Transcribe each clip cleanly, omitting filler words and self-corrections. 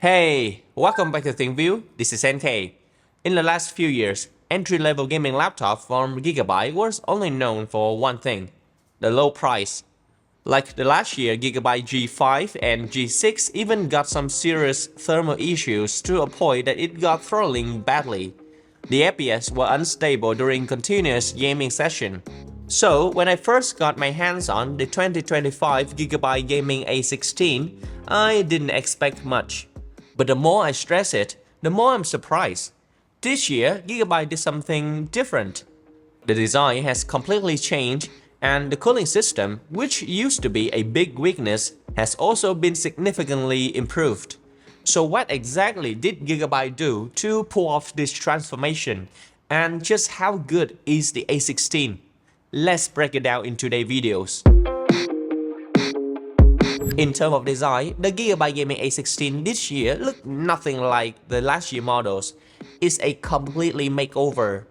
Hey, welcome back to ThinkView. This is NK. In the last few years, entry-level gaming laptop from Gigabyte was only known for one thing, the low price. Like the last year, Gigabyte G5 and G6 even got some serious thermal issues to a point that it got throttling badly. The FPS were unstable during continuous gaming session. So when I first got my hands on the 2025 Gigabyte Gaming A16, I didn't expect much. But the more I stress it, the more I'm surprised. This year, Gigabyte did something different. The design has completely changed, and the cooling system, which used to be a big weakness, has also been significantly improved. So what exactly did Gigabyte do to pull off this transformation? And just how good is the A16? Let's break it down in today's videos. In terms of design, the Gigabyte Gaming A16 this year look nothing like the last year models. It's a completely makeover.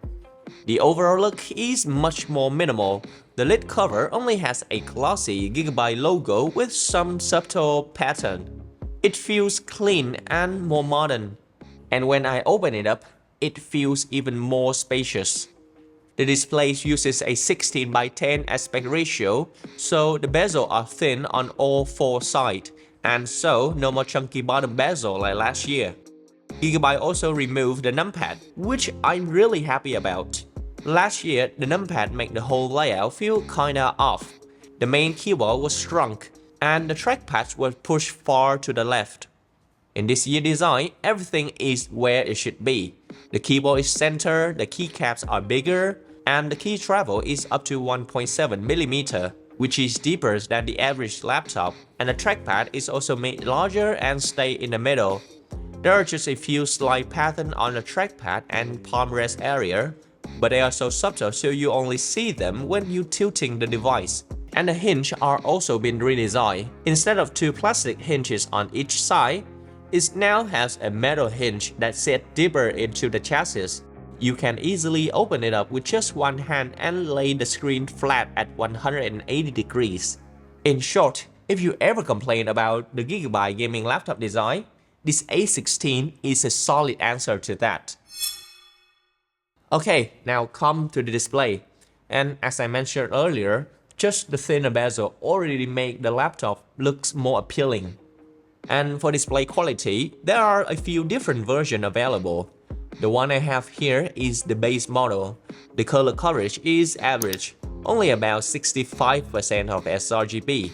The overall look is much more minimal. The lid cover only has a glossy Gigabyte logo with some subtle pattern. It feels clean and more modern. And when I open it up, it feels even more spacious. The display uses a 16:10 aspect ratio, so the bezels are thin on all four sides, and so no more chunky bottom bezel like last year. Gigabyte also removed the numpad, which I'm really happy about. Last year, the numpad made the whole layout feel kinda off. The main keyboard was shrunk, and the trackpads were pushed far to the left. In this year's design, everything is where it should be. The keyboard is centered, the keycaps are bigger, and the key travel is up to 1.7mm, which is deeper than the average laptop, and the trackpad is also made larger and stay in the middle. There are just a few slight patterns on the trackpad and palm rest area, but they are so subtle so you only see them when you tilting the device. And the hinges are also been redesigned. Instead of two plastic hinges on each side, it now has a metal hinge that sits deeper into the chassis. You can easily open it up with just one hand and lay the screen flat at 180 degrees. In short, if you ever complain about the Gigabyte gaming laptop design, this A16 is a solid answer to that. Okay, now come to the display. And as I mentioned earlier, just the thinner bezel already make the laptop looks more appealing. And for display quality, there are a few different versions available. The one I have here is the base model. The color coverage is average, only about 65% of sRGB.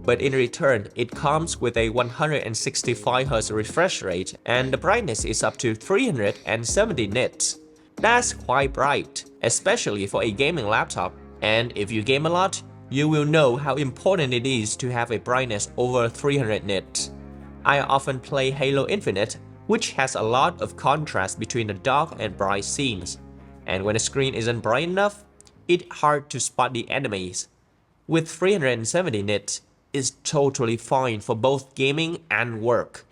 But in return, it comes with a 165Hz refresh rate and the brightness is up to 370 nits. That's quite bright, especially for a gaming laptop. And if you game a lot, you will know how important it is to have a brightness over 300 nits. I often play Halo Infinite, which has a lot of contrast between the dark and bright scenes. And when the screen isn't bright enough, it's hard to spot the enemies. With 370 nits, it's totally fine for both gaming and work.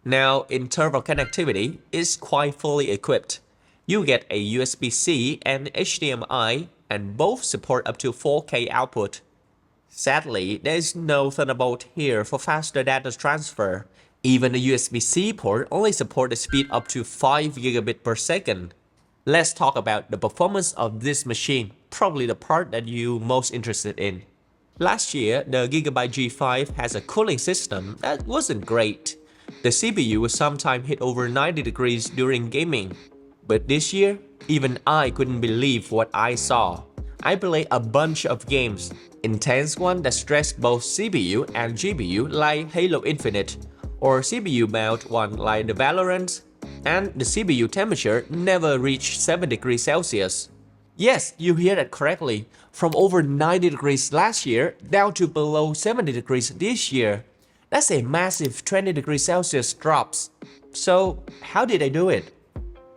Now, in terms of connectivity, it's quite fully equipped. You get a USB-C and HDMI, and both support up to 4K output. Sadly, there is no Thunderbolt here for faster data transfer. Even the USB-C port only supports the speed up to 5 gigabit per second. Let's talk about the performance of this machine, probably the part that you're most interested in. Last year, the Gigabyte G5 has a cooling system that wasn't great. The CPU would sometimes hit over 90 degrees during gaming. But this year, even I couldn't believe what I saw. I played a bunch of games, intense ones that stressed both CPU and GPU like Halo Infinite, or CPU bound one like the Valorant, and the CPU temperature never reached 7 degrees Celsius. Yes, you hear that correctly, from over 90 degrees last year down to below 70 degrees this year. That's a massive 20 degrees Celsius drops. So how did I do it?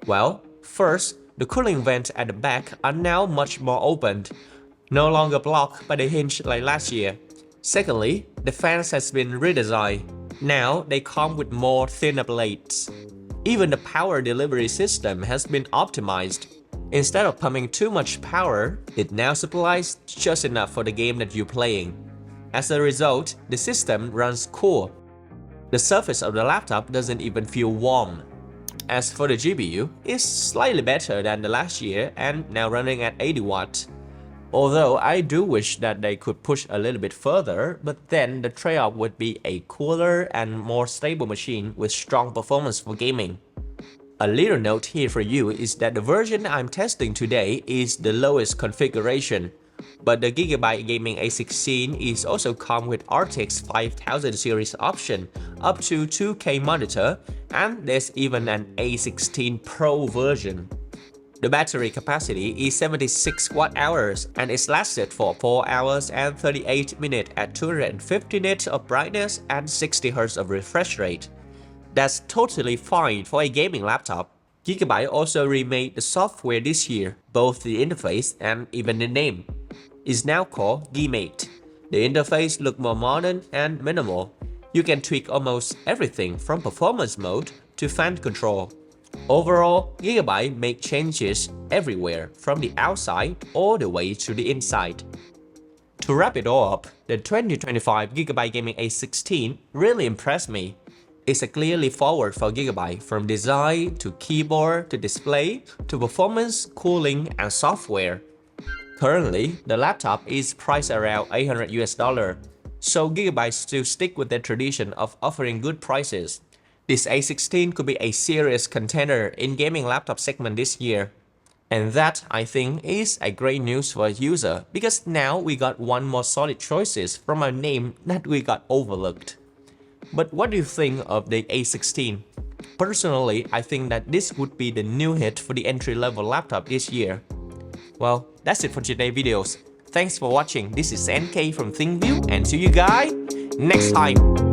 Well, first, the cooling vents at the back are now much more opened, no longer blocked by the hinge like last year. Secondly, the fans has been redesigned. Now they come with more thinner blades. Even the power delivery system has been optimized. Instead of pumping too much power, it now supplies just enough for the game that you're playing. As a result, the system runs cool. The surface of the laptop doesn't even feel warm. As for the GPU, it's slightly better than the last year and now running at 80 watts. Although I do wish that they could push a little bit further, but then the trade-off would be a cooler and more stable machine with strong performance for gaming. A little note here for you is that the version I'm testing today is the lowest configuration, but the Gigabyte Gaming A16 is also come with RTX 5000 series option up to 2K monitor, and there's even an A16 Pro version. The battery capacity is 76 watt-hours and it's lasted for 4 hours and 38 minutes at 250 nits of brightness and 60 Hz of refresh rate. That's totally fine for a gaming laptop. Gigabyte also remade the software this year, both the interface and even the name. It's now called Gigabyte. The interface looks more modern and minimal. You can tweak almost everything from performance mode to fan control. Overall, Gigabyte make changes everywhere from the outside all the way to the inside. To wrap it all up, the 2025 Gigabyte Gaming A16 really impressed me. It's a clear leap forward for Gigabyte from design to keyboard to display to performance, cooling, and software. Currently, the laptop is priced around $800, so Gigabyte still stick with their tradition of offering good prices. This A16 could be a serious contender in gaming laptop segment this year. And that, I think, is a great news for a user because now we got one more solid choices from a name that we got overlooked. But what do you think of the A16? Personally, I think that this would be the new hit for the entry-level laptop this year. Well, that's it for today's videos. Thanks for watching. This is NK from ThinkView and see you guys next time.